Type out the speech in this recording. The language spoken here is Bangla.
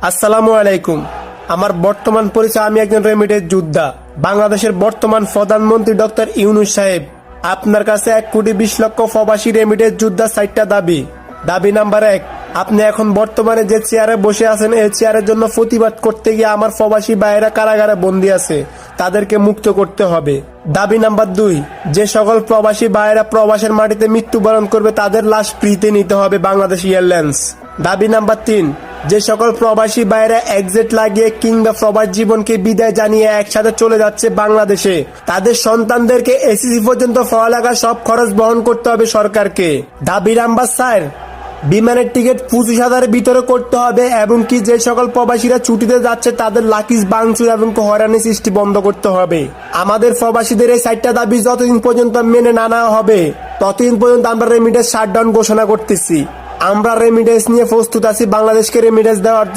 আসসালামু আলাইকুম। আমার বর্তমান পরিচয়, আমি একজন রেমিটেন্স যোদ্ধা। বাংলাদেশের বর্তমান প্রধানমন্ত্রী ডক্টর ইউনূস সাহেব, আপনার কাছে 1,20,00,000 প্রবাসী রেমিটেন্স যোদ্ধা 4টা দাবি। দাবি নাম্বার 1, আপনি এখন বর্তমানে যে চেয়ারে বসে আছেন, এই চেয়ারের জন্য প্রতিবাদ করতে গিয়ে আমার প্রবাসী ভাইয়েরা কারাগারে বন্দী আছে, তাদেরকে মুক্ত করতে হবে। দাবি নাম্বার 2, যে সকল প্রবাসী ভাইয়েরা প্রবাসের মাটিতে মৃত্যুবরণ করবে, তাদের লাশ ফ্রিতে নিতে হবে বাংলাদেশ এয়ারলাইন্স। দাবি নাম্বার 3, যে সকল প্রবাসী ভাইয়েরা এক্সিট লাগিয়ে কিংবা প্রবাস জীবনকে বিদায় জানিয়ে একসাথে চলে যাচ্ছে বাংলাদেশে, তাদের সন্তানদেরকে এসএসসি পর্যন্ত পড়ালেখার সব খরচ বহন করতে হবে সরকারকে। দাবি নাম্বার 4, বিমানের টিকিট 25,000-এর ভিতরে করতে হবে, এবং কি যে সকল প্রবাসীরা ছুটিতে যাচ্ছে তাদের লাকিজ ভাঙচুর এবং হয়রানি সৃষ্টি বন্ধ করতে হবে। আমাদের প্রবাসীদের এই 4টা দাবি যতদিন পর্যন্ত মেনে না নেওয়া হবে, ততদিন পর্যন্ত আমরা রেমিটেন্স শাটডাউন ঘোষণা করতেছি। আমরা রেমিটেন্স নিয়ে প্রস্তুত আছি বাংলাদেশকে রেমিটেন্স দেওয়ার জন্য।